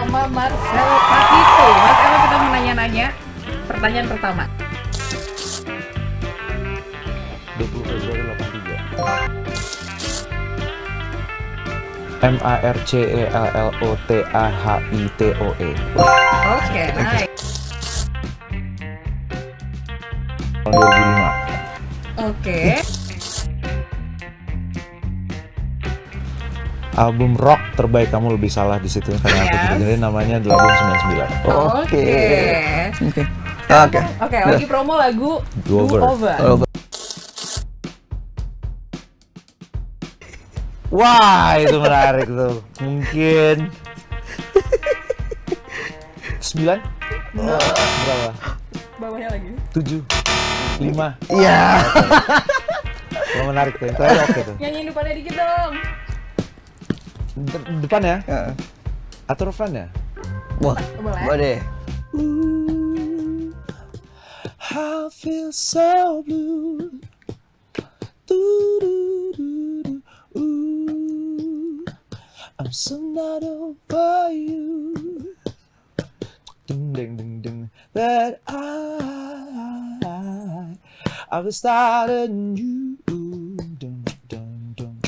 sama Marcelo Tahito. Marcelo, kita mau nanya-nanya. Pertanyaan pertama. 20 Februari 83. MARCELLOTAHITOE. Oke, nice. Tahun 2005. Oke. Album rock terbaik kamu lebih salah di situ karena aku Yes. dengerin namanya The Album 99. Oke. Oke, lagi promo lagu Do Over. Wah, itu menarik tuh. Mungkin 9? Berapa? Bawahnya lagi. 7, 5. Iya. Yang menarik tuh. Itu oke tuh. Nyanyiin depannya dikit dong. Depan ya? Atau refren ya? Wah, Boleh. boleh. I feel so blue. I'm so not over you. Ding ding ding ding. That I was starting you. Dun, dun, dun.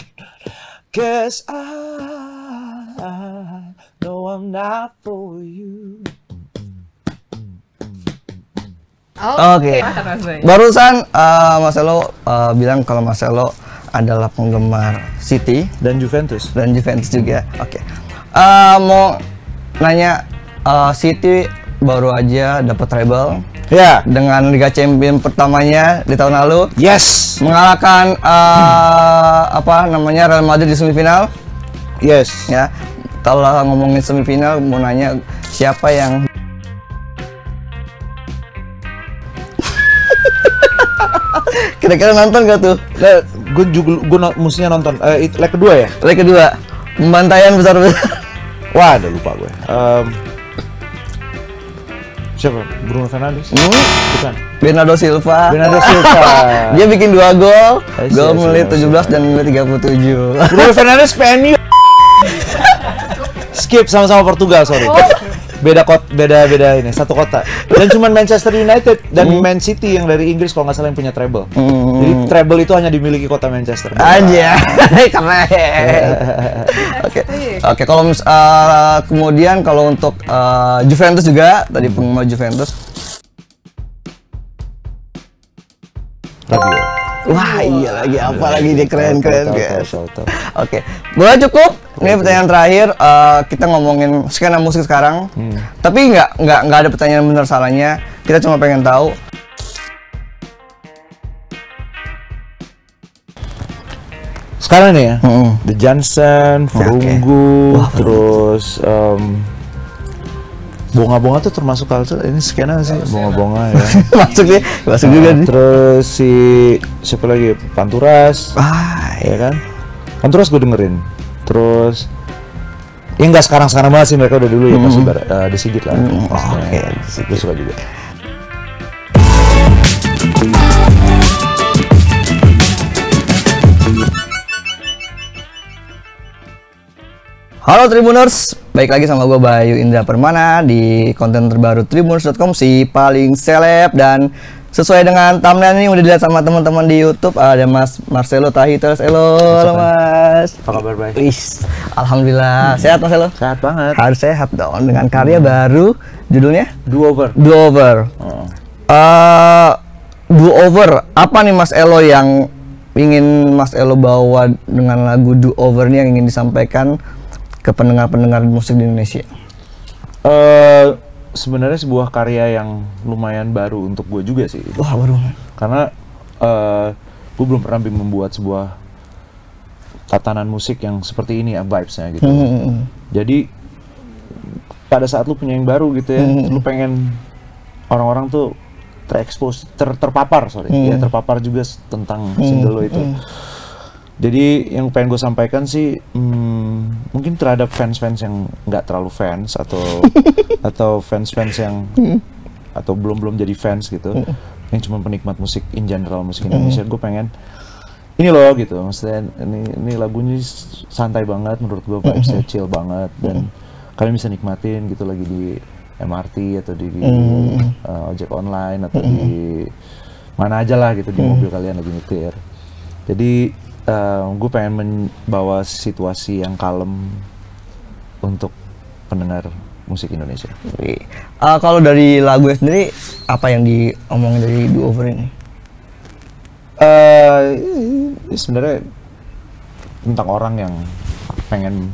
'Cause I know I'm not for you. Oke. Rasanya. Barusan Marcelo bilang kalau Marcelo adalah penggemar City Dan Juventus. dan Juventus juga. Oke. Mau nanya, City baru aja dapat treble Ya. dengan Liga Champions pertamanya di tahun lalu, Yes. mengalahkan Real Madrid di semifinal. Yes. Ya, kalau ngomongin semifinal, mau nanya siapa yang kira-kira nonton gak tuh? Gue mestinya nonton. Leg kedua ya? Leg kedua, pembantaian besar-besar. Wah, udah lupa gue. Siapa? Bruno Fernandes? Bukan. Bernardo Silva. Bernardo Silva. Dia bikin 2 gol, I see, gol I see, menit I see. 17 dan menit 37. Bruno Fernandes PMU. Skip, sama-sama Portugal, sorry. Beda ini, satu kota. Dan cuman Manchester United dan Man City yang dari Inggris kalau nggak salah yang punya treble. Jadi treble itu hanya dimiliki kota Manchester. Aja, keren. Oke. Kalau kemudian kalau untuk Juventus juga, tadi penggemar Juventus. Rabiot. Wah, iya lagi, apa lagi dia keren guys. Tahu. Oke, boleh cukup. Ini pertanyaan terakhir. Kita ngomongin skena musik sekarang. Tapi nggak ada pertanyaan benar salahnya. Kita cuma pengen tahu. Sekarang nih ya, The Johnson, Frunggu, Wah, terus Bonga-bonga tuh termasuk culture. Ini skena sih, bonga-bonga ya. masuk juga nih. Terus siapa lagi? Panturas, ya kan? Panturas gue dengerin. Terus ya nggak sekarang banget sih, mereka udah dulu ya masih di Sigit lah. Oke, gue suka juga. Halo Tribuners, baik lagi sama gue Bayu Indra Permana di konten terbaru Tribuners.com, si paling seleb. Dan sesuai dengan thumbnail ini udah dilihat sama teman-teman di YouTube, ada Mas Marcelo Tahito. Halo Mas. Apa kabar, Bay? Wis, alhamdulillah. Sehat Marcelo? Sehat banget. Harus sehat dong, dengan karya baru, judulnya Do Over. Do Over. Do Over, apa nih Mas Elo yang ingin Mas Elo bawa dengan lagu Do Over ini yang ingin disampaikan ke pendengar-pendengar musik di Indonesia? Sebenarnya sebuah karya yang lumayan baru untuk gue juga sih. Wah, baru. Karena gue belum pernah membuat sebuah tatanan musik yang seperti ini ya, vibes-nya gitu. Jadi pada saat lu punya yang baru gitu ya, lu pengen orang-orang tuh terpapar terpapar juga tentang single lo itu. Jadi yang pengen gue sampaikan sih, mungkin terhadap fans-fans yang nggak terlalu fans atau fans-fans yang atau belum jadi fans gitu, yang cuma penikmat musik in general, musik Indonesia. Gue pengen ini loh gitu, maksudnya ini lagunya santai banget menurut gue, vibesnya chill banget, dan kalian bisa nikmatin gitu lagi di MRT atau di ojek online atau di mana aja lah gitu, di mobil kalian lagi nyetir. Jadi gue pengen membawa situasi yang kalem untuk pendengar musik Indonesia. Kalau dari lagu sendiri, apa yang diomongin dari Do Over ini? Sebenarnya tentang orang yang pengen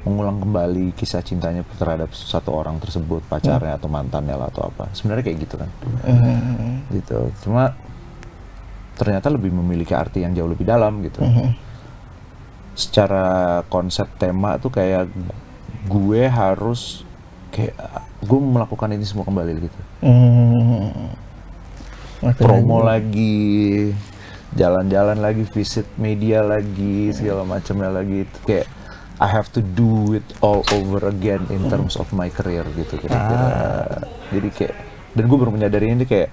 mengulang kembali kisah cintanya terhadap satu orang tersebut, pacarnya atau mantannya lah atau apa. Sebenarnya kayak gitu kan. Gitu. Cuma ternyata lebih memiliki arti yang jauh lebih dalam gitu. Secara konsep tema tuh kayak gue harus kayak gue melakukan ini semua kembali gitu. Promo lagi, jalan-jalan lagi, visit media lagi, segala macamnya lagi. Itu kayak I have to do it all over again in terms of my career gitu kira-kira. Jadi kayak, dan gue baru menyadari ini kayak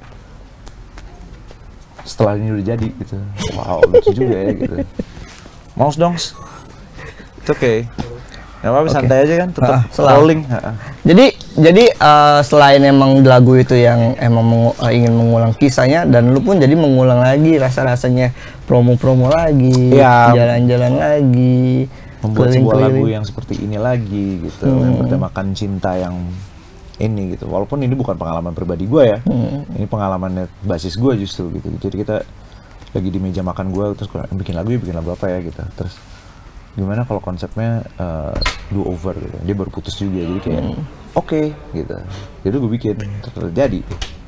setelah ini udah jadi gitu. Wow, lucu juga ya gitu. Mouse dong. It's okay. Gak apa-apa, santai aja kan, tetap rolling. Jadi selain emang lagu itu yang emang ingin mengulang kisahnya, dan lu pun jadi mengulang lagi rasa-rasanya, promo-promo lagi, jalan-jalan lagi, membuat sebuah lagu yang seperti ini lagi gitu, yang bertemakan cinta yang ini gitu. Walaupun ini bukan pengalaman pribadi gue ya, ini pengalamannya basis gue justru gitu. Jadi kita lagi di meja makan gue, terus bikin lagu apa ya gitu. Terus gimana kalau konsepnya Do Over gitu. Dia baru putus juga, jadi kayak oke, gitu. Jadi gue bikin, terjadi.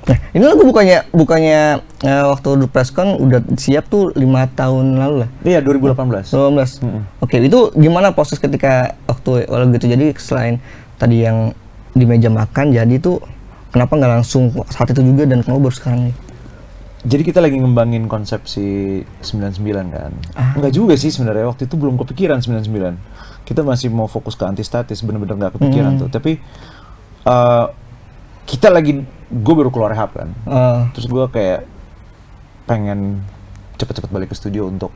Nah, ini lagu bukannya waktu The Presscon udah siap tuh 5 tahun lalu lah? Iya, 2018. Oke, itu gimana proses ketika waktu lagu itu jadi, selain tadi yang di meja makan, jadi tuh kenapa nggak langsung saat itu juga dan kenapa baru sekarang nih? Jadi kita lagi ngembangin konsep si 99 kan. Enggak juga sih sebenarnya, waktu itu belum kepikiran 99. Kita masih mau fokus ke Antistatis, bener-bener nggak kepikiran tuh. Tapi kita lagi, gue baru keluar rehab kan. Terus gue kayak pengen cepet-cepet balik ke studio untuk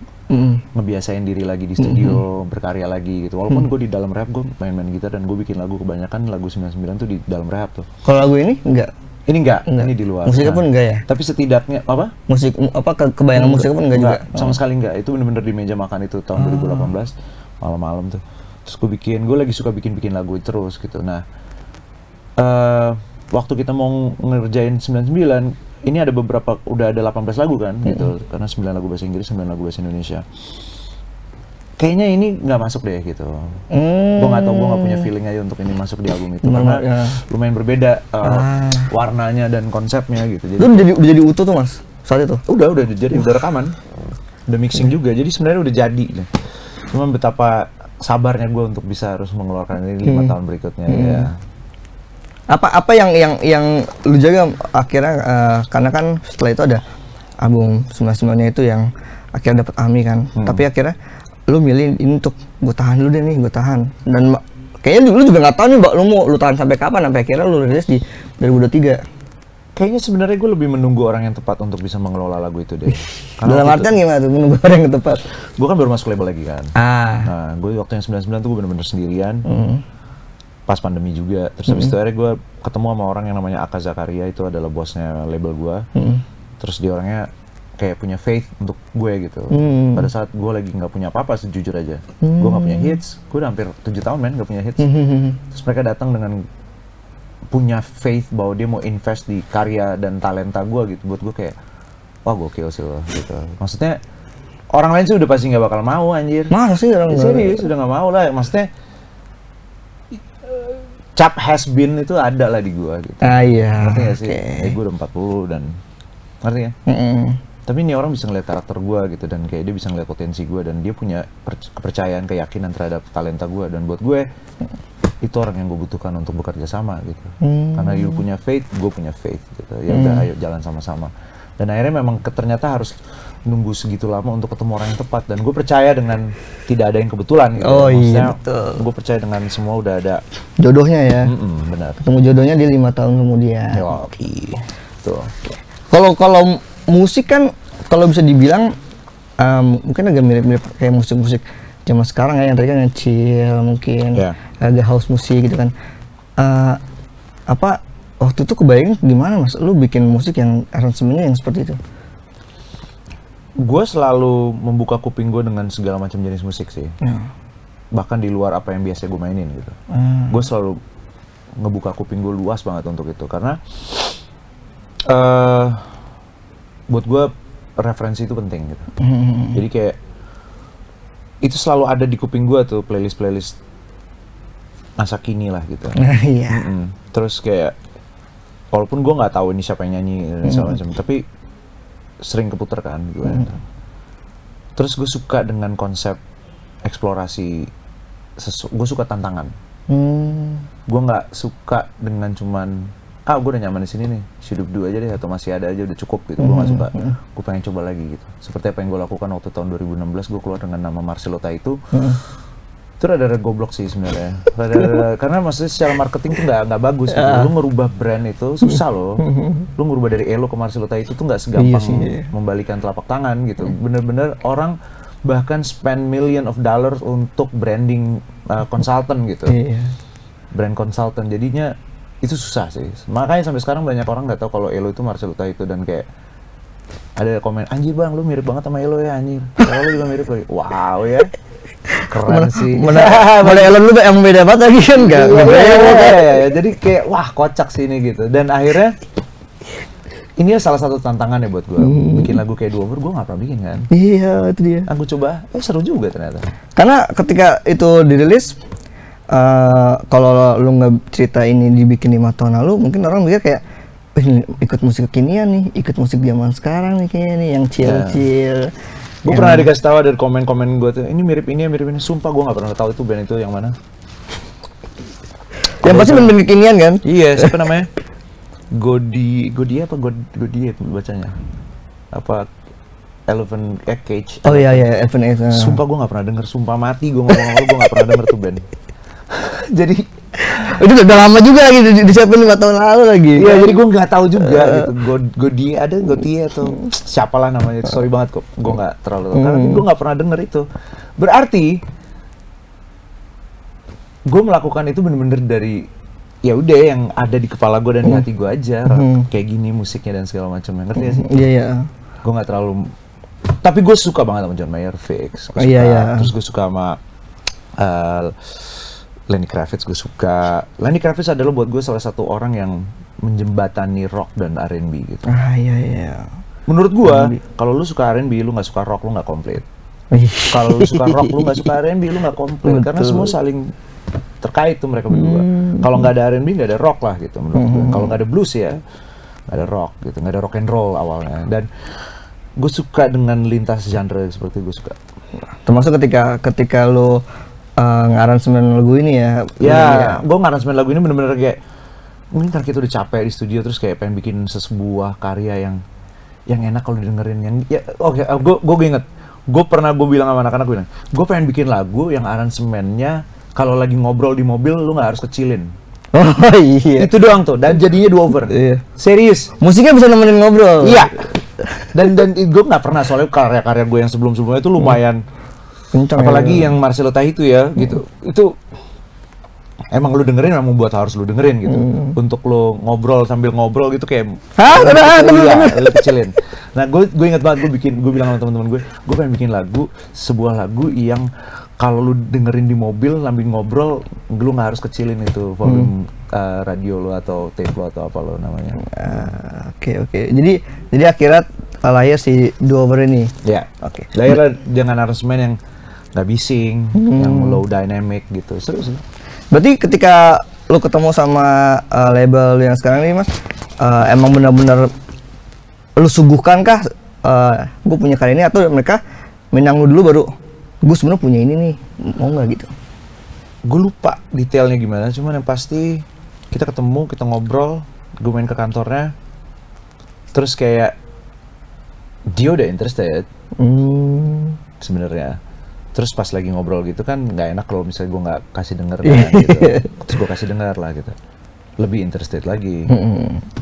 ngebiasain diri lagi di studio, berkarya lagi gitu. Walaupun gue di dalam rehab, gue main-main gitar dan gue bikin lagu, kebanyakan lagu 99 tuh di dalam rehab tuh. Kalau lagu ini enggak? Ini enggak, ini di luar. Musiknya pun enggak ya? Tapi setidaknya apa? Musik apa kebayangan musiknya pun enggak juga? Sama sekali enggak. Itu bener-bener di meja makan itu tahun 2018 malam-malam tuh. Terus gue lagi suka bikin lagu terus gitu. Nah, waktu kita mau ngerjain 99, ini ada beberapa, udah ada 18 lagu kan gitu. Karena 9 lagu bahasa Inggris, 9 lagu bahasa Indonesia. Kayaknya ini nggak masuk deh gitu. Gue nggak tahu, gue nggak punya feeling aja untuk ini masuk di album itu karena lumayan berbeda warnanya dan konsepnya gitu. Jadi udah jadi utuh tuh mas saat itu? Udah jadi, udah rekaman, udah mixing juga. Jadi sebenarnya udah jadi. Cuma betapa sabarnya gue untuk bisa harus mengeluarkan ini 5 tahun berikutnya ya. Apa yang lu jaga akhirnya, karena kan setelah itu ada album 99-nya itu yang akhirnya dapat AMI kan. Tapi akhirnya lu milih ini untuk gue tahan dulu deh nih, gue tahan. Dan kayaknya lu juga nggak tahu nih lu tahan sampai kapan, sampai akhirnya lu rilis di 2023. Kayaknya sebenarnya gue lebih menunggu orang yang tepat untuk bisa mengelola lagu itu deh. Dalam artian gimana tuh menunggu orang yang tepat? Gue kan baru masuk label lagi kan. Nah, gue waktu yang 99 tuh gue bener-bener sendirian. Pas pandemi juga. Terus habis itu akhirnya gue ketemu sama orang yang namanya Aka Zakaria, itu adalah bosnya label gue. Terus dia orangnya kayak punya faith untuk gue gitu. Pada saat gue lagi nggak punya apa-apa, sejujur aja. Gue nggak punya hits. Gue udah hampir 7 tahun men nggak punya hits. Terus mereka datang dengan punya faith bahwa dia mau invest di karya dan talenta gue gitu. Buat gue kayak, wah gokil sih loh gitu. Maksudnya orang lain sih udah pasti nggak bakal mau anjir. Masa sih orang serius udah nggak mau lah. Maksudnya cap has been itu ada lah di gue gitu. Iya. Ngerti gak sih? Gue udah 40 dan ngerti ya? Tapi ini orang bisa ngeliat karakter gue gitu, dan kayak dia bisa ngeliat potensi gue, dan dia punya kepercayaan, keyakinan terhadap talenta gue, dan buat gue itu orang yang gue butuhkan untuk bekerja sama gitu. Karena dia punya faith, gue punya faith gitu. Ya udah, ayo jalan sama-sama. Dan akhirnya memang ternyata harus nunggu segitu lama untuk ketemu orang yang tepat, dan gue percaya dengan tidak ada yang kebetulan gitu. Iya betul. Gue percaya dengan semua udah ada jodohnya ya. Benar. Ketemu jodohnya di 5 tahun kemudian. Oke. Tuh. Kalau musik kan, kalau bisa dibilang mungkin agak mirip-mirip kayak musik-musik zaman sekarang ya, yang tadi kan yang chill mungkin, agak house musik gitu kan. Apa waktu itu kebayang gimana Mas, lu bikin musik yang aransemennya yang seperti itu? Gue selalu membuka kuping gue dengan segala macam jenis musik sih. Bahkan di luar apa yang biasa gue mainin gitu. Gue selalu ngebuka kuping gue luas banget untuk itu. Karena buat gue referensi itu penting gitu. Jadi kayak itu selalu ada di kuping gue tuh, playlist masa kini lah gitu. Terus kayak walaupun gue nggak tahu ini siapa yang nyanyi dan segala macam, tapi sering keputer kan gue. Terus gue suka dengan konsep eksplorasi, gue suka tantangan. Gue nggak suka dengan cuman gue udah nyaman di sini nih, hidup dua aja deh, atau masih ada aja udah cukup gitu. Gue nggak suka, gue pengen coba lagi gitu. Seperti apa yang gue lakukan waktu tahun 2016, gue keluar dengan nama Marcelo Tahitu. Itu rada-rada goblok sih sebenarnya, karena maksudnya secara marketing tuh nggak bagus gitu. Lu ngerubah brand itu susah loh. Lu ngerubah dari Elo ke Marcelo Tahitu tuh nggak segampang membalikan telapak tangan gitu. Bener-bener orang bahkan spend million of dollars untuk branding consultant gitu, brand consultant. Jadinya itu susah sih. Makanya sampai sekarang banyak orang nggak tahu kalau Elo itu Marcelo Tahitu, dan kayak ada komen, anjir bang, lu mirip banget sama Elo ya anjir. Kalau lu juga mirip lagi. Wow ya. Keren sih. Mana Elon lu yang beda banget lagi kan enggak? Iya. Jadi kayak wah kocak sih ini gitu. Dan akhirnya ini salah satu tantangan ya buat gue. Bikin lagu kayak Do Over, gue nggak pernah bikin kan. Iya, itu dia. Aku coba, seru juga ternyata. Karena ketika itu dirilis, kalau lu nggak cerita ini dibikin 5 tahun lalu, mungkin orang mikir kayak ikut musik kekinian nih, ikut musik zaman sekarang nih kayaknya nih, yang chill-chill. Gue pernah dikasih tahu dari komen-komen gue tuh, ini mirip ini, mirip ini. Sumpah gue nggak pernah tahu itu band itu yang mana. Yang pasti band kekinian kan? Iya, siapa namanya? Godi apa Godi bacanya? Apa Elephant Cage? Oh iya Elephant Cage. Sumpah gue nggak pernah denger, sumpah mati gue ngomong, gue nggak pernah denger tuh band. Jadi itu udah lama juga lagi disiapin 5 tahun lalu lagi. Iya, jadi gue nggak tahu juga gitu. Godi atau siapalah namanya. Sorry banget kok, gue nggak terlalu tahu. Karena gue nggak pernah denger itu. Berarti gue melakukan itu bener-bener dari ya udah yang ada di kepala gue dan di hati gue aja. Kayak gini musiknya dan segala macam. Ngerti gak sih? Iya. Gue nggak terlalu. Tapi gue suka banget sama John Mayer, Fix. Terus gue suka sama Lenny Kravitz, gue suka. Lenny Kravitz adalah buat gue salah satu orang yang menjembatani rock dan R&B gitu. Iya. Menurut gue, kalau lu suka R&B, lu nggak suka rock, lu nggak komplit. Kalau lu suka rock, lu nggak suka R&B, lu nggak komplit. Karena semua saling terkait tuh mereka berdua. Kalau nggak ada R&B, nggak ada rock lah gitu menurut gue. Kalau nggak ada blues ya, nggak ada rock gitu, nggak ada rock and roll awalnya. Dan gue suka dengan lintas genre seperti gue suka. Termasuk ketika lu ngaransemen lagu ini ya. Gue ngaransemen lagu ini bener-bener kayak mungkin karena kita udah capek di studio, terus kayak pengen bikin sebuah karya yang enak kalau didengerin. Gue inget, gue pernah bilang sama anak-anak, gue bilang, gue pengen bikin lagu yang aransemennya kalau lagi ngobrol di mobil lu nggak harus kecilin. Oh iya. Itu doang tuh, dan jadinya Do Over. Iya. Serius. Musiknya bisa nemenin ngobrol. Iya. Dan gue nggak pernah, soalnya karya-karya gue yang sebelum-sebelumnya itu lumayan. Kencang, apalagi yang Marcelo Tahitu ya gitu. Itu emang lu dengerin, emang buat harus lu dengerin gitu. Untuk lu ngobrol sambil ngobrol gitu kayak lu kecilin. Nah, gue ingat banget gue bilang sama teman-teman gue pengen bikin sebuah lagu yang kalau lu dengerin di mobil sambil ngobrol, lu nggak harus kecilin itu volume radio lu atau tape lu atau apa lo namanya. Oke. Jadi akhirnya lahir si Do Over ini. Ya. Oke. Lahir dengan aransemen yang nggak bising, yang low dynamic gitu. Seru sih. Berarti ketika lu ketemu sama label yang sekarang ini Mas, emang benar-benar lu suguhkan kah gue punya karya ini, atau mereka menang lu dulu baru gue sebenarnya punya ini nih, mau nggak gitu? Gue lupa detailnya gimana, cuman yang pasti kita ketemu, kita ngobrol, gue main ke kantornya, terus kayak dia udah interested sebenarnya. Terus pas lagi ngobrol gitu kan nggak enak kalau misalnya gue nggak kasih denger kan, gitu. Terus gue kasih denger lah gitu, lebih interested lagi,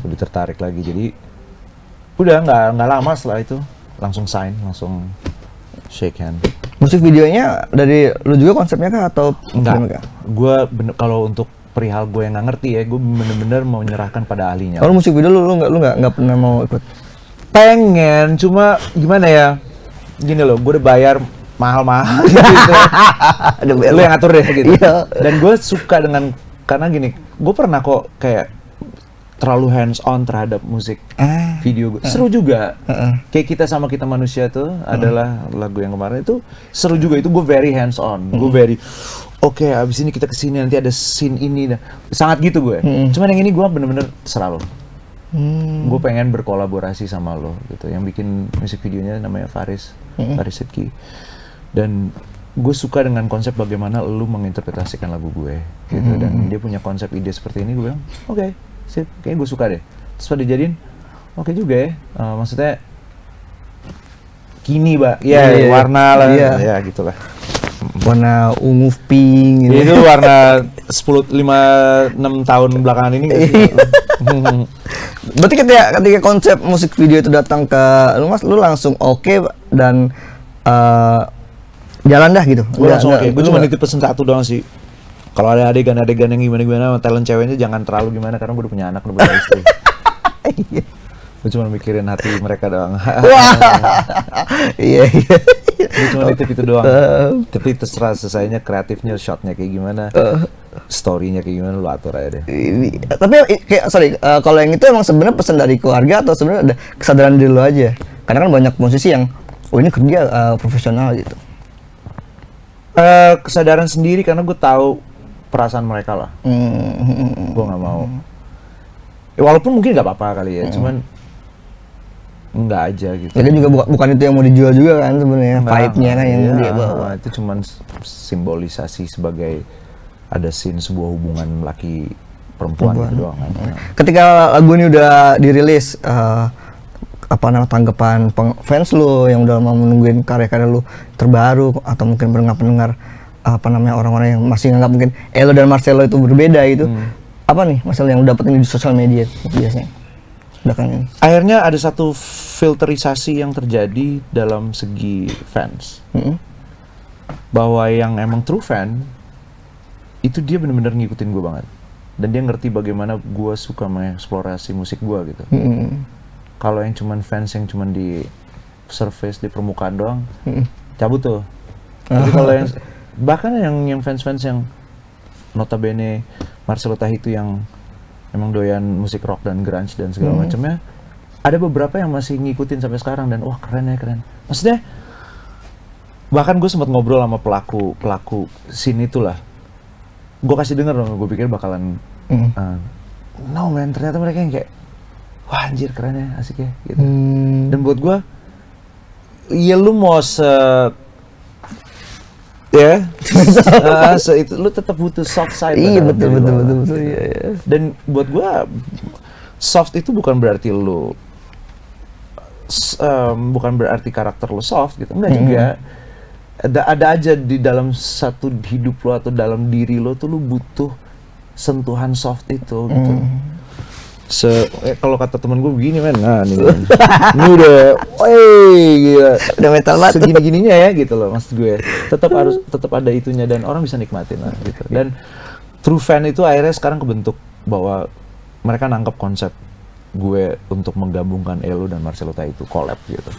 lebih tertarik lagi. Jadi udah nggak lama setelah itu langsung sign, langsung shake hand. Musik videonya dari lu juga konsepnya kah atau enggak? Gue kalau untuk perihal gue yang nggak ngerti ya, gue bener-bener mau menyerahkan pada ahlinya. Kalau musik video lu nggak pernah mau ikut? Pengen, cuma gimana ya? Gini loh, gue udah bayar mahal-mahal gitu. Lu yang ngatur deh gitu. Iya. Dan gue suka dengan, karena gini, gue pernah kok kayak terlalu hands on terhadap musik video gue. Seru juga. Kayak Kita Sama Kita Manusia tuh adalah lagu yang kemarin itu seru juga. Itu gue very hands on. Gue very oke, abis ini kita kesini nanti ada scene ini. Sangat gitu gue. Cuman yang ini gue bener-bener serah lo. Gue pengen berkolaborasi sama lo gitu. Yang bikin musik videonya namanya Faris Sidki. Dan gue suka dengan konsep bagaimana lo menginterpretasikan lagu gue gitu. Dan dia punya konsep ide seperti ini. Gue bilang oke. Sip, kayaknya gue suka deh. Terus pada dijadiin, oke juga ya. Maksudnya kini, Mbak. Ya, warna lah. Ya, gitulah. Warna ungu pink gitu. Itu warna 5-6 tahun belakangan ini. Berarti ketika konsep musik video itu datang ke lu Mas, lu langsung oke dan jalan dah gitu. Gue langsung oke. Gue cuma nitip pesen satu doang sih. Kalau ada adegan-adegan yang gimana-gimana, talent ceweknya jangan terlalu gimana, karena gue udah punya anak, udah punya istri. Gue cuma mikirin hati mereka doang. Iya. Gue cuma nitip itu doang. Tapi terserah selesainya, kreatifnya, shotnya kayak gimana, storynya kayak gimana, lu atur aja deh. Tapi kayak kalau yang itu emang sebenarnya pesan dari keluarga atau sebenarnya ada kesadaran diri lu aja? Karena kan banyak musisi yang, ini kerja profesional gitu. Kesadaran sendiri karena gue tahu perasaan mereka lah. Gue nggak mau. Walaupun mungkin nggak apa-apa kali ya, cuman nggak aja gitu. Jadi juga bukan itu yang mau dijual juga kan sebenarnya, vibe-nya kan yang dia bawa. Itu cuman simbolisasi sebagai ada scene sebuah hubungan laki perempuan. Gitu doang. Ketika lagu ini udah dirilis, apa namanya tanggapan fans lu yang udah mau menungguin karya-karya lu terbaru, atau mungkin pendengar apa namanya orang-orang yang masih nganggap mungkin Elo dan Marcelo itu berbeda gitu, apa nih masalah yang lu dapetin di sosial media biasanya belakangan ini? Akhirnya ada satu filterisasi yang terjadi dalam segi fans, bahwa yang emang true fan itu dia bener-bener ngikutin gue banget, dan dia ngerti bagaimana gue suka mengeksplorasi musik gue gitu. Kalau yang cuman fans yang cuman di surface, di permukaan doang, cabut tuh. Tapi kalau yang bahkan yang fans-fans yang notabene Marcelo Tahitu yang emang doyan musik rock dan grunge dan segala macamnya, ada beberapa yang masih ngikutin sampai sekarang, dan wah keren ya, keren. Maksudnya bahkan gue sempat ngobrol sama pelaku scene itulah. Gue kasih denger dong, gue pikir bakalan no man, ternyata mereka yang kayak wah anjir keren ya, asik ya gitu. Dan buat gue, ya lu mau itu lu tetap butuh soft side. Iya betul. Iya. Dan buat gue soft itu bukan berarti lu bukan berarti karakter lu soft gitu, enggak juga. Ada aja di dalam satu hidup lo atau dalam diri lo tuh lu butuh sentuhan soft itu gitu. Kalau kata temen gue begini men, nah ini udah, gila, udah metal banget. Segini-gininya ya gitu loh, maksud gue. Tetap ada itunya dan orang bisa nikmatin lah gitu. Dan true fan itu akhirnya sekarang kebentuk bahwa mereka nangkep konsep gue untuk menggabungkan Elo dan Marcelo Tahitu collab gitu.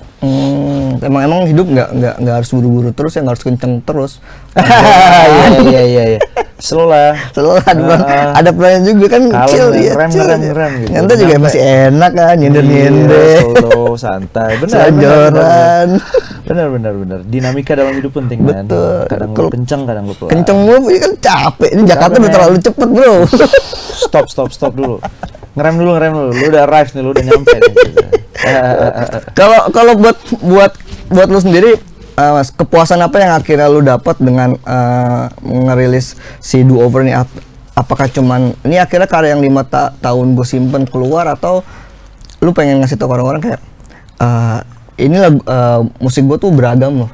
Emang hidup nggak harus buru-buru terus, nggak harus kenceng terus. Iya. Slow lah. Ada plannya juga kan, chill ya. Rem gitu. Nanti juga masih enak kan, nyender. Slow, santai. Bener. Bener. Dinamika dalam hidup penting kan. Kadang lu kenceng, kadang lu pelan. Kenceng mulu kan capek. Ini Jakarta udah terlalu cepet bro. Stop dulu. Ngerem dulu. Lu udah arrive nih, lu udah nyampe nih. Kalau buat lu sendiri, Mas, kepuasan apa yang akhirnya lu dapat dengan ngerilis si Do Over nih? Apakah cuman ini akhirnya karya yang 5 tahun gue simpen keluar, atau lu pengen ngasih tau orang-orang kayak ini musik gue tuh beragam loh?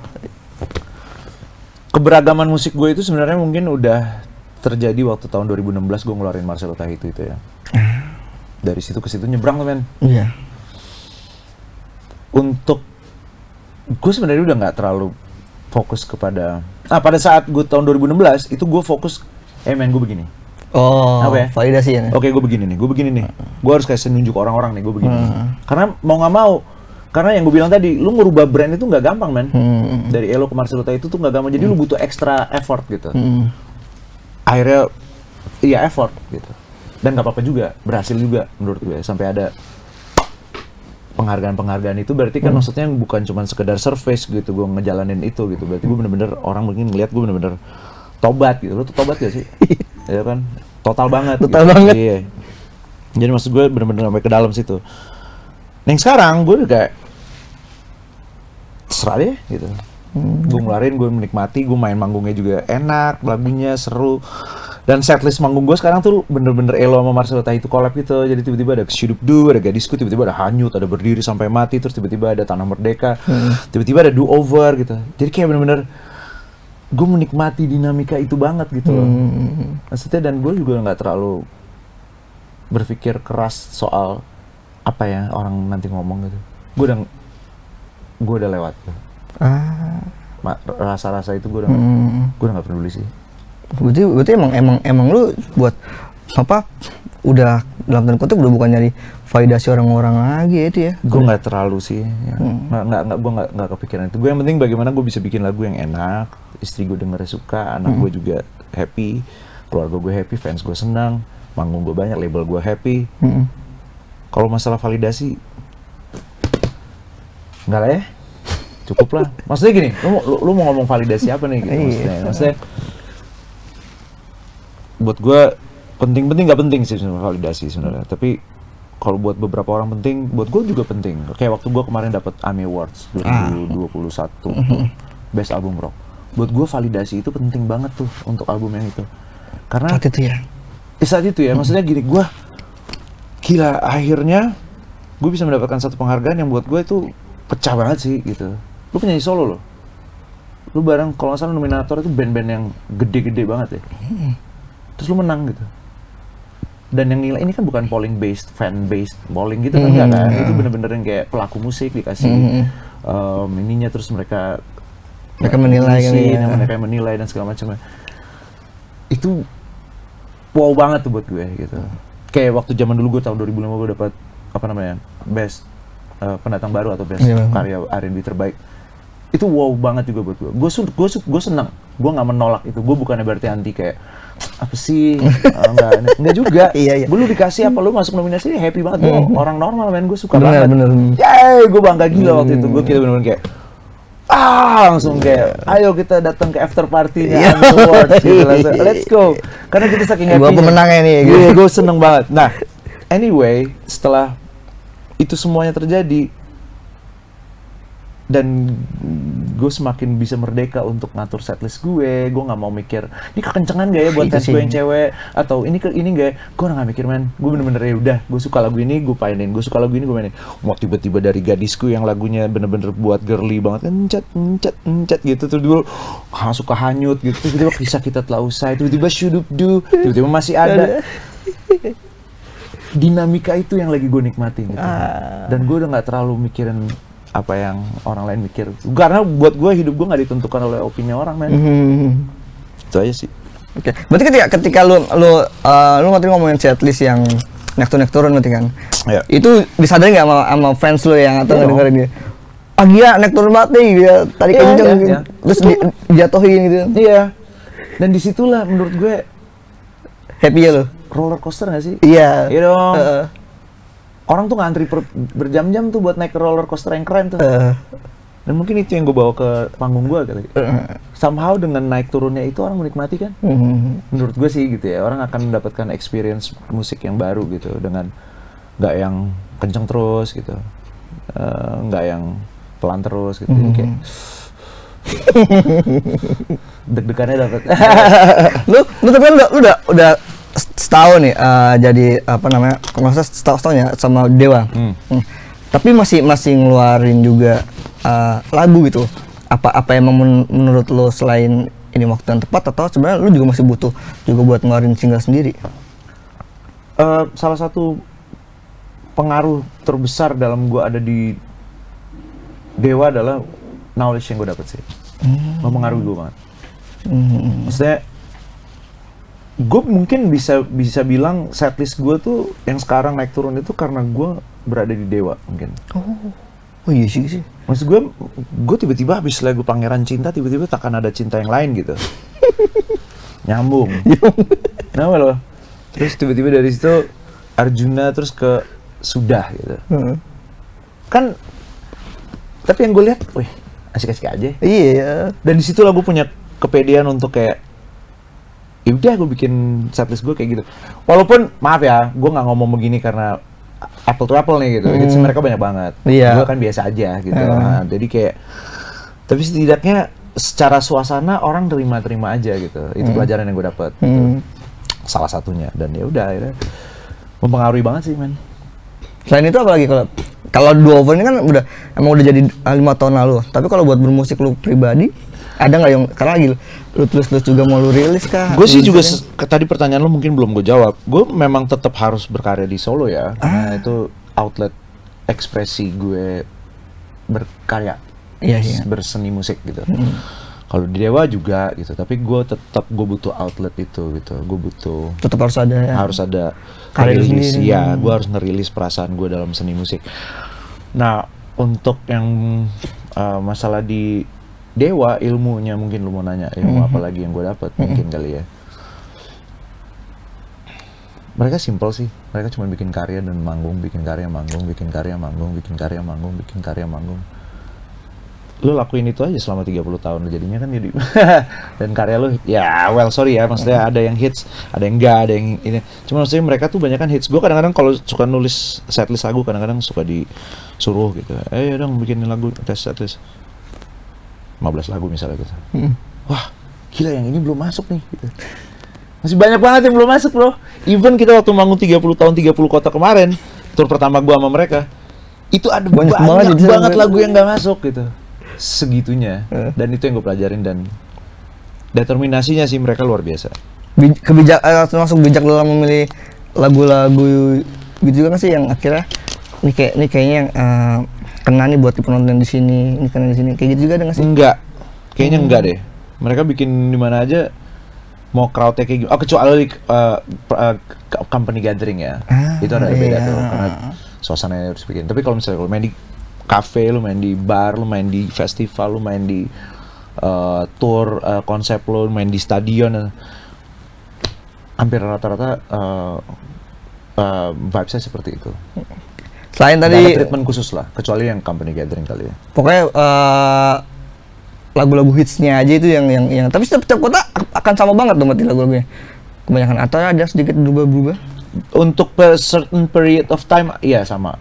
Keberagaman musik gue itu sebenarnya mungkin udah terjadi waktu tahun 2016 gue ngeluarin Marcelo Tahitu itu ya. Dari situ ke situ nyebrang tuh men. Iya. Untuk gue sebenarnya udah nggak terlalu fokus kepada pada saat gue tahun 2016 itu gue fokus men gue begini. Oh, Apa ya? validasi ya. Oke, gue begini nih, gue harus kasih nunjuk orang-orang nih, gue begini. Karena mau nggak mau, karena yang gue bilang tadi, lu ngerubah brand itu nggak gampang, men. Dari Elo ke Marcelo Tahi itu tuh nggak gampang, jadi lu butuh extra effort gitu. Akhirnya, iya effort gitu. Dan nggak apa-apa juga, berhasil juga menurut gue. Sampai ada penghargaan-penghargaan itu berarti kan maksudnya bukan cuma sekedar surface gitu, gue ngejalanin itu gitu. Berarti gue bener-bener, orang mungkin ngeliat gue bener-bener tobat gitu. Lu tuh tobat gak sih? Ya kan? Total banget. Total gitu. banget. Iya. Jadi maksud gue bener-bener sampai ke dalam situ. Nah sekarang gue udah kayak terserah deh gitu. Gue ngeluarin, gue menikmati, gue main manggungnya juga enak, lagunya seru. Dan setlist manggung gue sekarang tuh bener-bener Elo sama Marcelo Tahi itu collab gitu. Jadi tiba-tiba ada Shudupdu, ada Gadisku, tiba-tiba ada Hanyut, ada Berdiri Sampai Mati, terus tiba-tiba ada Tanah Merdeka, tiba-tiba ada Do Over gitu. Jadi kayak bener-bener gue menikmati dinamika itu banget gitu loh. Maksudnya dan gue juga nggak terlalu berpikir keras soal apa ya orang nanti ngomong gitu. Gue udah lewat tuh. Rasa-rasa itu gue udah nggak peduli sih. Berarti emang lu buat apa? Udah dalam tanda kutip udah bukan nyari validasi orang-orang lagi itu ya? Gue nggak terlalu sih. Ya. Gue nggak kepikiran itu. Gue yang penting bagaimana gue bisa bikin lagu yang enak, istri gue dengernya suka, anak gue juga happy, keluarga gue happy, fans gue senang, manggung gue banyak, label gue happy. Kalau masalah validasi, enggak lah ya, cukup lah. Maksudnya gini, lu mau ngomong validasi apa nih? Gitu, maksudnya buat gue penting-penting nggak penting sih sebenarnya validasi sebenarnya. Tapi kalau buat beberapa orang penting, buat gue juga penting. Kayak waktu gue kemarin dapat AMI Awards 2021 Best Album Rock. Buat gue validasi itu penting banget tuh untuk album yang itu. Karena saat itu ya. Saat itu ya, maksudnya gini, gue gila akhirnya gue bisa mendapatkan satu penghargaan yang buat gue itu pecah banget sih gitu. Lu penyanyi solo loh. Lu bareng kalau nggak salah nominator itu band-band yang gede-gede banget ya. Terus lu menang gitu. Dan yang nilai ini kan bukan polling based, fan based polling gitu kan enggak kan. Itu bener-bener yang kayak pelaku musik dikasih ininya terus mereka menilai kan ya. Mereka menilai dan segala macamnya. Itu wow banget tuh buat gue gitu. Kayak waktu zaman dulu gue tahun 2005 gue dapat apa namanya? Best pendatang baru atau best karya R&B terbaik. Itu wow banget juga buat gue. Gue senang. Gue nggak menolak itu. Gue bukannya berarti anti kayak apa sih? Enggak juga. Iya. Gue lu dikasih apa lu masuk nominasi happy banget. Gue orang normal men, gue suka bener, banget. Bener. Gue bangga gila waktu itu. Gue kira bener-bener kayak langsung kayak ayo kita datang ke after party-nya Awards gitu langsung. Let's go. Karena kita saking happy. Gue pemenangnya nih. Iya, gue seneng banget. Nah, anyway, setelah itu semuanya terjadi dan gue semakin bisa merdeka untuk ngatur setlist gue nggak mau mikir ini kekencengan gak ya buat fans gue yang cewek atau ini gak ya, gue nggak mikir men, gue bener-bener ya udah gue suka lagu ini gue mainin, gue suka lagu ini gue mainin. Mau tiba-tiba dari Gadisku yang lagunya bener-bener buat girly banget encet gitu, terus dulu suka Hanyut gitu, tiba-tiba Kisah Kita Telah Usai, tiba-tiba Shudupdu, tiba-tiba Masih Ada. Dinamika itu yang lagi gue nikmatin gitu. Dan gue udah nggak terlalu mikirin apa yang orang lain mikir, karena buat gue hidup gue nggak ditentukan oleh opini orang men. Itu aja sih. Oke. Berarti ketika lu tadi ngomongin setlist yang naik turun berarti kan, itu disadari nggak sama fans lu yang atau ngedengerin dia? Gila naik turun banget nih dia tadi kenceng gitu. Terus dijatuhin gitu. Iya. Dan disitulah menurut gue happy ya lo. Roller coaster nggak sih? Iya. Iya dong. Orang tuh ngantri berjam-jam tuh buat naik roller coaster yang keren tuh. Dan mungkin itu yang gue bawa ke panggung gue kali. Somehow dengan naik turunnya itu orang menikmati kan. Menurut gue sih gitu ya. Orang akan mendapatkan experience musik yang baru gitu. Dengan nggak yang kenceng terus gitu. Nggak yang pelan terus gitu. Jadi kayak deg-degannya dapet. Lu tapi kan udah setahun nih jadi apa namanya, masa setahun ya sama Dewa. Tapi masih ngeluarin juga lagu gitu. Apa emang menurut lo selain ini waktu yang tepat atau sebenarnya lo juga masih butuh juga buat ngeluarin single sendiri? Salah satu pengaruh terbesar dalam gua ada di Dewa adalah knowledge yang gue dapet sih. Mempengaruhi gue banget. Maksudnya, gue mungkin bisa bilang setlist gue tuh yang sekarang naik turun itu karena gue berada di Dewa mungkin. Oh iya sih. Maksud gue tiba-tiba habis lagu Pangeran Cinta tiba-tiba takkan ada cinta yang lain gitu. Nyambung. Kenapa loh? Terus tiba-tiba dari situ Arjuna terus ke Sudah gitu. Kan tapi yang gue lihat, wih asik-asik aja. Iya. Dan di situ lah gue punya kepedean untuk kayak ya udah gue bikin setlist gue kayak gitu. Walaupun maaf ya, gue nggak ngomong begini karena apple to apple nih gitu. Hits mereka banyak banget. Gue kan biasa aja gitu. Nah, jadi kayak tapi setidaknya secara suasana orang terima aja gitu. Itu pelajaran yang gue dapet. Gitu. Salah satunya dan ya udah akhirnya mempengaruhi banget sih men. Selain itu apa lagi kalau Duover ini kan emang udah jadi 5 tahun lalu. Tapi kalau buat bermusik lu pribadi ada nggak yang karena lagi lu tulis juga mau lu rilis kah? Gue sih juga tadi pertanyaan lu mungkin belum gue jawab. Gue memang tetap harus berkarya di solo ya. Karena itu outlet ekspresi gue berkarya. Iya. Berseni musik gitu. Kalau di Dewa juga gitu, tapi gue butuh outlet itu gitu. Gue butuh tetap harus ada ya. Harus ada karya rilis sendiri. ya. Gue harus ngerilis perasaan gue dalam seni musik. Nah, untuk yang masalah di Dewa, ilmunya mungkin lu mau nanya ilmu apa lagi yang gue dapat mungkin kali ya. Mereka simple sih. Mereka cuma bikin karya dan manggung, bikin karya manggung, bikin karya manggung, bikin karya manggung, bikin karya manggung. Lu lakuin itu aja selama 30 tahun jadinya kan jadi dan karya lu ya well sorry ya maksudnya ada yang hits ada yang enggak ada yang ini cuma maksudnya mereka tuh banyak kan hits. Gue kadang-kadang kalau suka nulis setlist lagu kadang-kadang suka disuruh gitu dong bikin lagu tes setlist 15 lagu misalnya gitu. Wah gila yang ini belum masuk nih gitu. Masih banyak banget yang belum masuk loh. Even kita waktu manggung 30 tahun 30 kota kemarin tur pertama gua sama mereka itu ada banyak banget lagu yang gak masuk gitu segitunya. Dan itu yang gue pelajarin dan determinasinya sih mereka luar biasa. Termasuk bijak dalam memilih lagu-lagu gitu juga kan sih yang akhirnya ini kayaknya yang kena nih buat penonton di sini, ini kena di sini kayak gitu juga ada nggak sih? Enggak, kayaknya enggak deh. Mereka bikin di mana aja mau crowdnya kayak gitu. Oh kecuali company gathering ya, itu ada beda tuh karena suasananya harus bikin. Tapi kalau misalnya main di cafe, lu main di bar, lu main di festival, lu main di tour konsep lu main di stadion, hampir rata-rata vibes-nya seperti itu. Selain tadi ada treatment khusus lah, kecuali yang company gathering kali ya. Pokoknya lagu-lagu hitsnya aja itu yang tapi setiap kota akan sama banget dong berarti lagu-lagunya. Kebanyakan atau ada sedikit berubah-ubah? Untuk certain period of time, iya sama.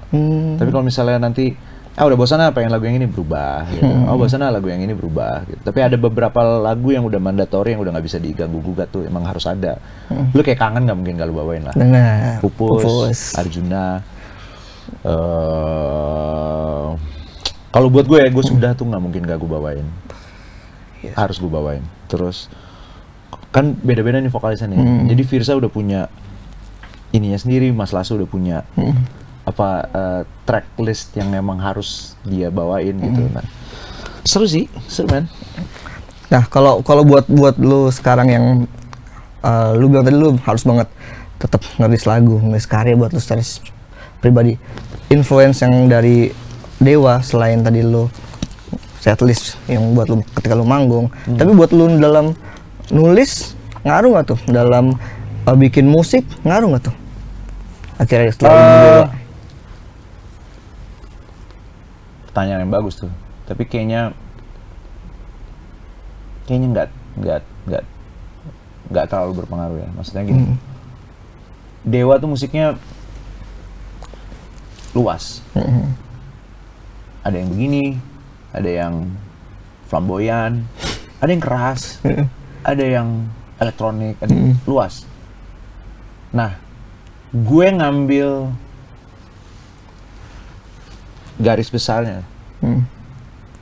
Tapi kalau misalnya nanti udah bosan pengen lagu yang ini berubah gitu. Bosan lagu yang ini berubah gitu. Tapi ada beberapa lagu yang udah mandatori yang udah nggak bisa diganggu-gugat tuh emang harus ada. Lu kayak kangen nggak mungkin kalau bawain lah. Pupus, Arjuna. Kalau buat gue ya gue sudah tuh nggak mungkin gak gue bawain. Harus gue bawain. Terus kan beda-beda nih vokalisnya nih. Jadi Firsa udah punya ininya sendiri, Mas Lasso udah punya track list yang memang harus dia bawain gitu. Nah, seru sih, seru man. Nah kalau buat lu sekarang yang lu bilang tadi lu harus banget tetap nulis lagu, nulis karya buat lu secara pribadi. Influence yang dari Dewa selain tadi lu setlist yang buat lu ketika lu manggung, tapi buat lu dalam nulis ngaruh nggak tuh? Dalam bikin musik ngaruh nggak tuh? Akhirnya setelah Dewa. Pertanyaan yang bagus tuh, tapi kayaknya nggak terlalu berpengaruh ya. Maksudnya gini, Dewa tuh musiknya luas. Ada yang begini, ada yang flamboyan, ada yang keras, ada yang elektronik, ada yang luas. Nah, gue ngambil garis besarnya.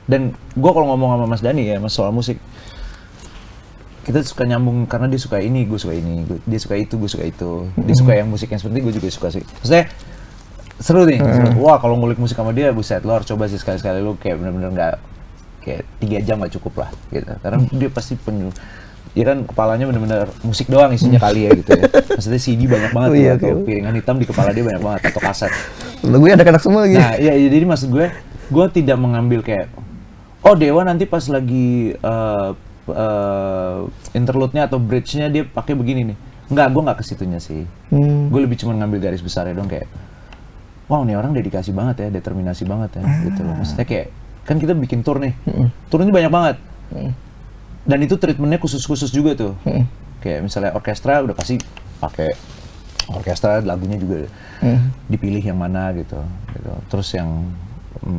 Dan gue kalau ngomong sama Mas Dani ya, soal musik, kita suka nyambung karena dia suka ini, gue suka ini, dia suka itu, gue suka itu, dia suka yang musik yang seperti gue juga suka sih. Maksudnya seru nih, seru. Wah kalau ngulik musik sama dia, buset, lo harus coba sih sekali-sekali, lo kayak bener-bener kayak 3 jam nggak cukup lah gitu, karena dia pasti penuh. Ya kan kepalanya bener-bener musik doang isinya kali ya gitu ya. Maksudnya CD banyak banget Oh, iya, tuh, atau piringan hitam di kepala dia banyak banget, atau kaset. Lagunya ada anak semua lagi. Nah, iya, jadi maksud gue tidak mengambil kayak, oh Dewa nanti pas lagi interlude-nya atau bridge-nya dia pakai begini nih. Enggak, gue nggak ke situnya sih. Gue lebih cuma ngambil garis besarnya dong, kayak, wow nih orang dedikasi banget ya, determinasi banget ya, gitu loh. Maksudnya kayak, kan kita bikin tour nih, tour ini banyak banget. Dan itu treatmentnya khusus-khusus juga tuh. Kayak misalnya orkestra udah pasti pakai orkestra, lagunya juga dipilih yang mana gitu. Terus yang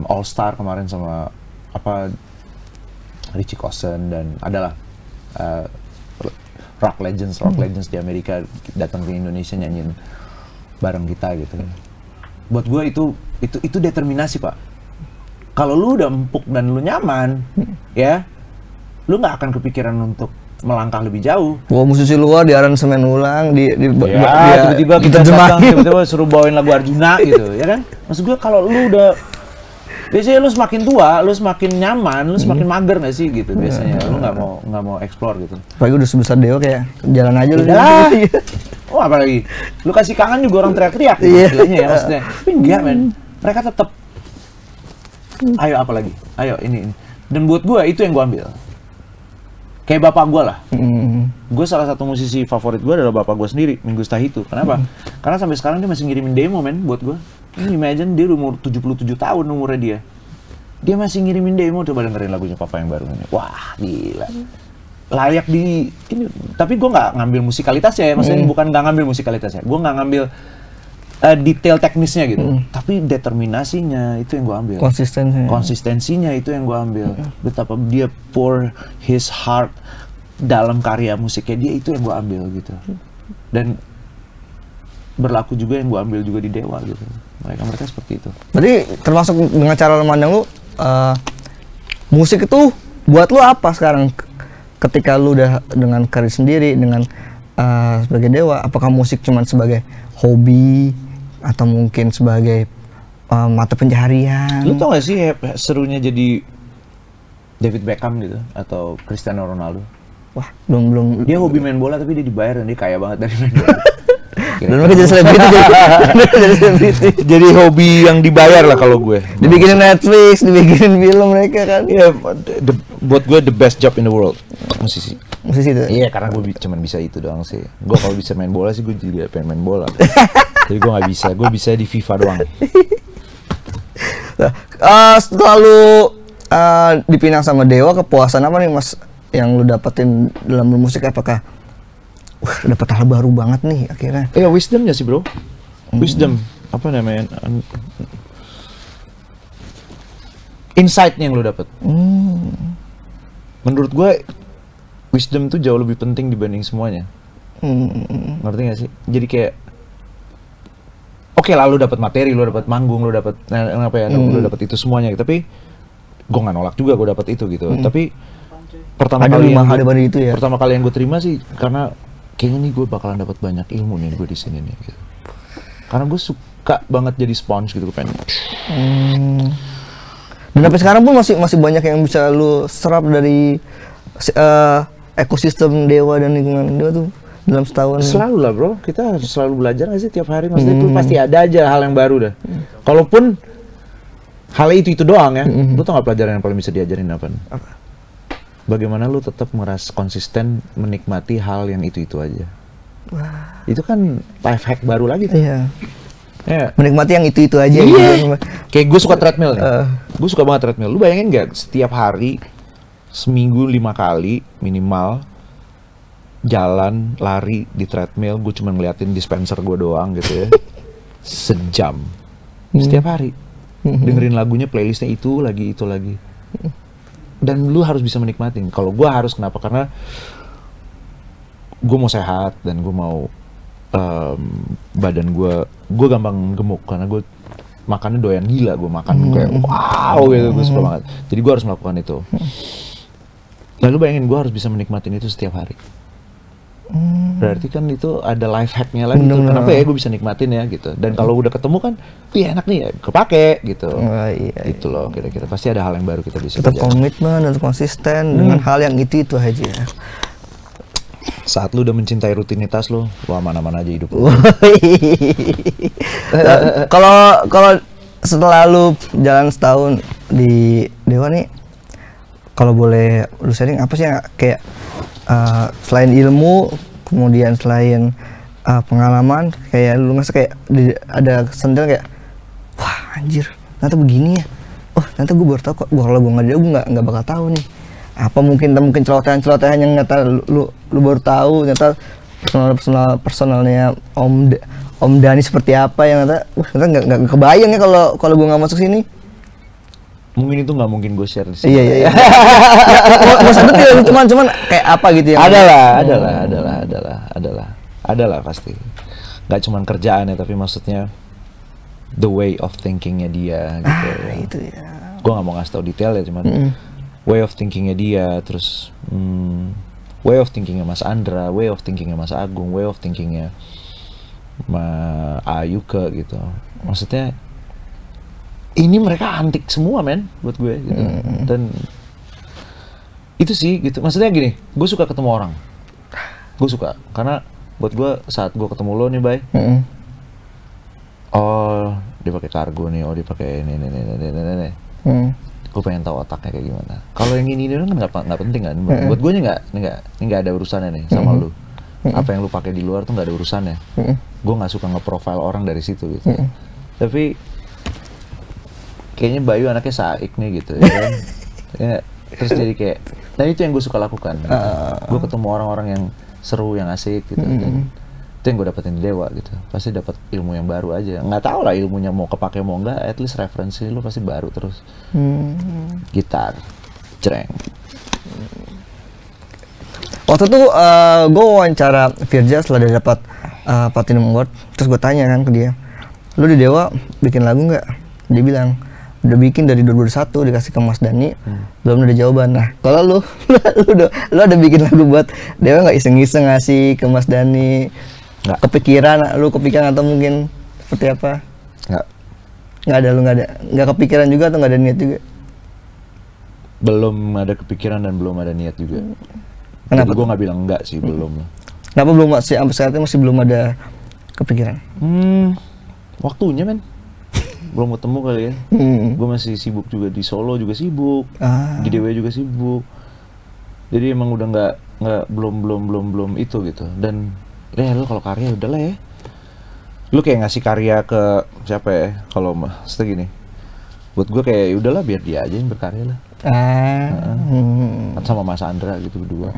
All Star kemarin sama apa Richie Kotzen dan adalah rock legends di Amerika datang ke Indonesia nyanyiin bareng kita gitu. Buat gue itu determinasi, Pak. Kalau lu udah empuk dan lu nyaman, ya lu nggak akan kepikiran untuk melangkah lebih jauh. Wah, musisi luar di aransemen ulang, tiba-tiba kita datang, tiba-tiba suruh bawain lagu Arjuna gitu, ya kan? Maksud gue kalau lu udah, biasanya lu semakin tua, lu semakin nyaman, lu semakin mager nggak sih gitu biasanya. Lu nggak mau explore gitu. Apalagi udah sebesar Dewa kayak jalan aja lu. Oh apalagi, lu kasih kangen juga orang teriak-teriak, istilahnya ya maksudnya. Tapi enggak men, mereka tetap, ayo apa lagi, ayo ini. Dan buat gue itu yang gue ambil. Kayak bapak gue lah. Gue salah satu musisi favorit gue adalah bapak gue sendiri, Minggu Stahitu. Kenapa? Karena sampai sekarang dia masih ngirimin demo men buat gue. Ini imagine dia umur 77 tahun umurnya dia. Dia masih ngirimin demo, coba dengerin lagunya Papa yang baru ini. Wah, gila. Layak di ini. Tapi gue nggak ngambil musikalitasnya ya, maksudnya bukan nggak ngambil musikalitasnya. Gue nggak ngambil detail teknisnya gitu. Tapi determinasinya itu yang gue ambil. Konsistensinya itu yang gue ambil. Betapa dia pour his heart dalam karya musiknya dia, itu yang gue ambil gitu. Dan berlaku juga yang gue ambil juga di Dewa gitu. Mereka seperti itu. Berarti termasuk dengan cara memandang lu, musik itu buat lu apa sekarang? Ketika lu udah dengan karir sendiri, dengan sebagai Dewa, apakah musik cuma sebagai hobi atau mungkin sebagai mata pencaharian? Lu tau gak sih serunya jadi David Beckham gitu atau Cristiano Ronaldo? Wah, belum. Dia hobi main bola tapi dia dibayar dan dia kaya banget dari main bola. Dan mereka jadi selebriti. Jadi hobi yang dibayar lah kalau gue. Dibikinin Netflix, dibikinin film mereka kan. Iya, buat gue the best job in the world, musisi itu. Iya, karena gue cuman bisa itu doang sih. Gue kalau bisa main bola sih gue juga pengen main bola. Jadi gue nggak bisa, gue bisa di FIFA doang. Setelah lu dipinang sama Dewa, kepuasan apa nih Mas yang lu dapetin dalam bermusik? Apakah dapat hal baru banget nih akhirnya? Iya, wisdomnya sih bro. Wisdom, apa namanya? Insight-nya yang lu dapet. Menurut gue, wisdom tuh jauh lebih penting dibanding semuanya. Ngerti gak sih? Jadi kayak, oke lah lu dapet materi, lu dapet manggung, lu dapet lu dapet itu semuanya. Tapi gue nggak nolak juga gue dapet itu gitu. Tapi pertama kali yang gue terima sih karena kayaknya nih gue bakalan dapat banyak ilmu nih gue di sini nih gitu. Karena gue suka banget jadi sponge gitu, gue pengen. Dan sampai sekarang pun masih banyak yang bisa lu serap dari ekosistem Dewa dan lingkungan Dewa tuh dalam setahun. Selalu lah bro, kita harus selalu belajar nggak sih tiap hari, maksudnya itu pasti ada aja hal yang baru dah. Kalaupun hal itu doang ya, lu tau nggak pelajaran yang paling bisa diajarin apa? Bagaimana lu tetap merasa konsisten menikmati hal yang itu aja. Wah. Itu kan life hack baru lagi tuh. Iya. Ya. Menikmati yang itu aja. Iya. Kayak gue suka treadmill nih. Gue suka banget treadmill. Lu bayangin nggak setiap hari seminggu 5 kali minimal jalan lari di treadmill, gue cuma ngeliatin dispenser gue doang gitu ya. Sejam. Setiap hari. Dengerin lagunya, playlistnya itu lagi. Dan lu harus bisa menikmatin. Kalau gue harus, kenapa? Karena gue mau sehat dan gue mau badan gue gampang gemuk karena gue makannya doyan gila, gue makan kayak wow gitu, gue suka banget. Jadi gue harus melakukan itu. Lalu bayangin gue harus bisa menikmatin itu setiap hari. Berarti kan itu ada life hacknya lagi tuh. Bener-bener. Kenapa ya gue bisa nikmatin ya gitu. Dan kalau udah ketemu kan, enak nih ya, kepake gitu. Iya. Itu loh kira-kira. Pasti ada hal yang baru kita bisa Tetap pelajari. komitmen dan konsisten dengan hal yang itu aja. Saat lu udah mencintai rutinitas lu, wah mana-mana aja hidup lu. Kalau setelah lu jalan setahun di Dewa nih, kalau boleh lu sharing apa sih yang kayak selain ilmu, kemudian selain pengalaman, kayak lu ngerasa kayak ada sendal kayak, wah anjir, ternyata begini ya. Oh ternyata gue baru tahu kok. Kalau gue nggak ada, gue nggak bakal tahu nih. Apa mungkin celotehan yang ternyata lu baru tahu, ternyata personalnya Om Dani seperti apa yang ternyata nggak kebayang ya kalau gue nggak masuk sini. Mungkin itu nggak mungkin gue share di sini. Iya. Nggak usah detail, cuman kayak apa gitu yang Adalah pasti. Nggak cuman kerjaannya, tapi maksudnya the way of thinkingnya dia gitu. Itu ya. Gue nggak mau ngasih tau detail ya, cuman way of thinkingnya dia, terus way of thinkingnya Mas Andra, way of thinkingnya Mas Agung, way of thinkingnya Ayuke gitu. Maksudnya ini mereka antik semua men buat gue gitu. Dan itu sih gitu, maksudnya gini, gue suka ketemu orang, gue suka karena buat gue saat gue ketemu lo nih Bay, oh dia pakai kargo nih, oh dia pakai ini. Gue pengen tahu otaknya kayak gimana. Kalau yang ini kan nggak penting kan, buat gue ini nggak ada urusannya nih sama lu. Apa yang lu pakai di luar tuh nggak ada urusannya. Gue nggak suka nge-profile orang dari situ gitu. Tapi kayaknya Bayu anaknya saik nih gitu ya kan. Ya, terus jadi kayak, nah itu yang gue suka lakukan. Gue ketemu orang-orang yang seru, yang asik gitu. Dan itu yang gue dapetin di Dewa gitu. Pasti dapat ilmu yang baru aja. Nggak tahu lah ilmunya mau kepake mau enggak, at least referensi lu pasti baru terus. Gitar, cereng. Waktu itu gue wawancara Firja setelah dia dapat Platinum Award, terus gue tanya kan ke dia, lu di Dewa bikin lagu nggak? Dia bilang udah bikin dari 2021, dikasih ke Mas Dani, belum ada jawaban. Nah kalau lu ada bikin lagu buat Dewa nggak, iseng-iseng ngasih ke Mas Dani? Nggak. Kepikiran atau mungkin seperti apa? Nggak Nggak kepikiran juga atau nggak ada niat juga? Belum ada kepikiran dan belum ada niat juga. Kenapa? Gue nggak bilang enggak sih, belum lah. Kenapa belum, sampai saat ini masih belum ada kepikiran? Waktunya men, belum ketemu kali ya. Gue masih sibuk juga di Solo, juga sibuk, di Dewa juga sibuk. Jadi emang udah nggak belum itu gitu. Dan lu kalau karya udah lah ya. Lu kayak ngasih karya ke siapa ya? Kalau gini, buat gue kayak udahlah biar dia aja yang berkarya lah. Sama Mas Andra gitu berdua.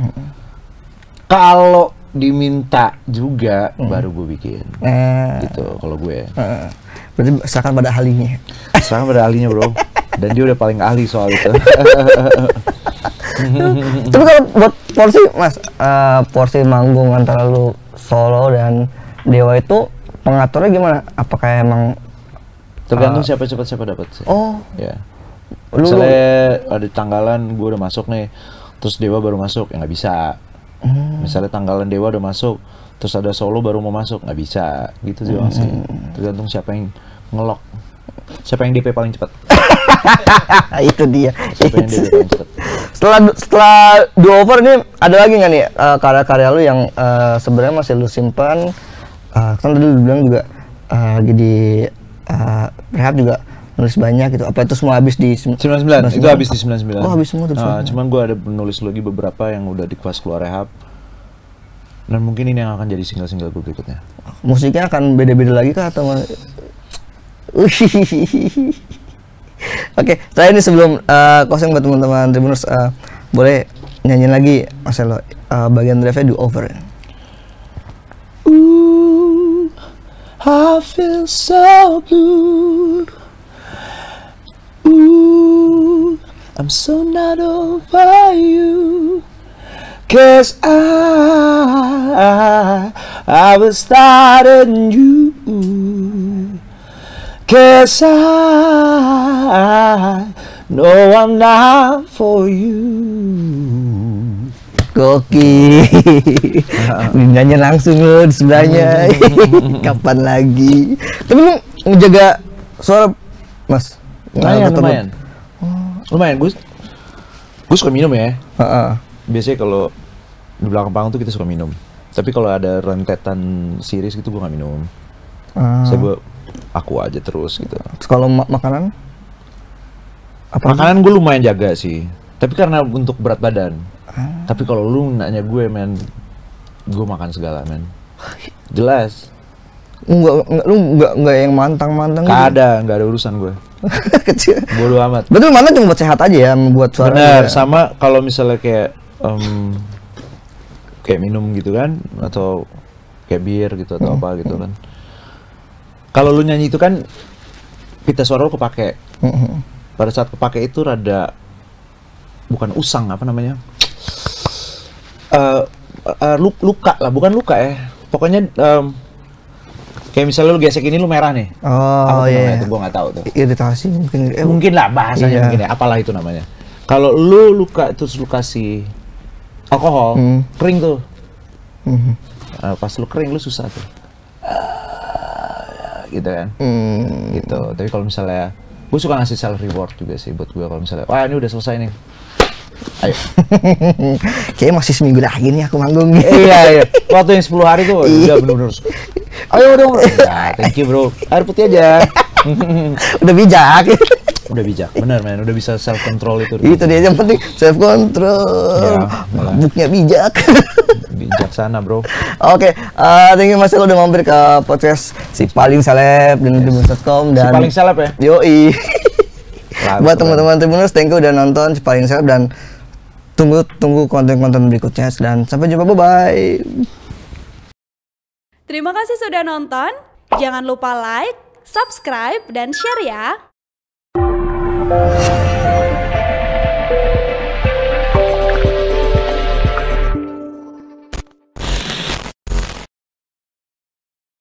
Kalau diminta juga baru gue bikin. Gitu kalau gue. Berarti serahkan pada ahlinya. Serahkan pada ahlinya bro. Dan dia udah paling ahli soal itu. Tapi kalau buat porsi Mas, porsi manggung antara lu Solo dan Dewa itu pengaturnya gimana? Apakah emang tergantung siapa cepat siapa dapat sih. Oh ya. Misalnya ada tanggalan gue udah masuk nih, terus Dewa baru masuk, ya nggak bisa. Misalnya tanggalan Dewa udah masuk, terus ada Solo baru mau masuk, nggak bisa. Gitu sih sih. Tergantung siapa yang ngelok, siapa yang DP paling cepat. Itu dia. Siapa yang DP paling cepat. Setelah Do Over ini ada lagi nggak nih karya-karya lu yang sebenarnya masih lu simpan? Kan tadi lu bilang juga lagi di rehab juga nulis banyak gitu. Apa itu semua habis di 99? Itu habis di 99. Oh, habis semua tuh. Cuman gue ada menulis lagi beberapa yang udah di pas keluar rehab. Dan mungkin ini yang akan jadi single-single gue berikutnya. Musiknya akan beda-beda lagi kah atau Oke, saya ini sebelum closing buat teman-teman Tribuners, boleh nyanyiin lagi Marcelo bagian refnya Do Over. Ooh, I feel so blue. Ooh, I'm so not over you. 'Cause I was starting you. 'Cause I know I'm not for you. Koki. Nanya langsung lo di sebelahnya. Kapan lagi? Tapi lu menjaga suara, Mas? Lumayan. Lumayan, gue suka minum ya. Biasanya kalau di belakang panggung tuh kita suka minum. Tapi kalau ada rentetan series gitu gue nggak minum. Saya aku aja terus gitu. Terus kalau makanan? Makanan gue lumayan jaga sih. Tapi karena untuk berat badan. Tapi kalau lu nanya gue, men, gue makan segala, men. Jelas. Enggak yang mantang-mantang. Nggak ada urusan gue. Kecil. Bodo amat. Betul, mana cuma buat sehat aja ya, membuat suara. Bener, sama kalau misalnya kayak kayak minum gitu kan, atau kayak bir gitu atau apa gitu kan. Kalau lu nyanyi itu kan pita suara lu kepake. Pada saat kepake itu rada bukan usang, apa namanya? Luka lah, bukan luka ya. Pokoknya kayak misalnya lu gesek ini lu merah nih. Oh iya. Itu gua nggak tahu tuh. Iritasi mungkin. Mungkin lah bahasanya mungkin ya. Apalah itu namanya. Kalau lu luka terus lu kasih alkohol, kering tuh. Pas lu kering lu susah tuh. Gitu kan. Gitu. Tapi kalau misalnya gue suka ngasih self reward juga sih buat gue kalau misalnya, wah ini udah selesai nih. Ayo. Kayaknya masih seminggu lagi nih aku manggung. Iya. Waktu yang 10 hari tuh udah bener-bener. Ayo dong. Ya, thank you bro. Air putih aja. Udah bijak. Udah bijak, bener men. Udah bisa self control itu. Itu dia yang penting, self control. Ya, Buknya bijak. Bijaksana bro. Oke, thank you Mas udah mampir ke podcast si paling seleb dan Tribuners.com dan si paling seleb ya. Yoi. Buat teman-teman Tribuners, thank you udah nonton si paling seleb dan tunggu konten-konten berikutnya dan sampai jumpa, bye-bye. Terima kasih sudah nonton. Jangan lupa like, subscribe, dan share ya.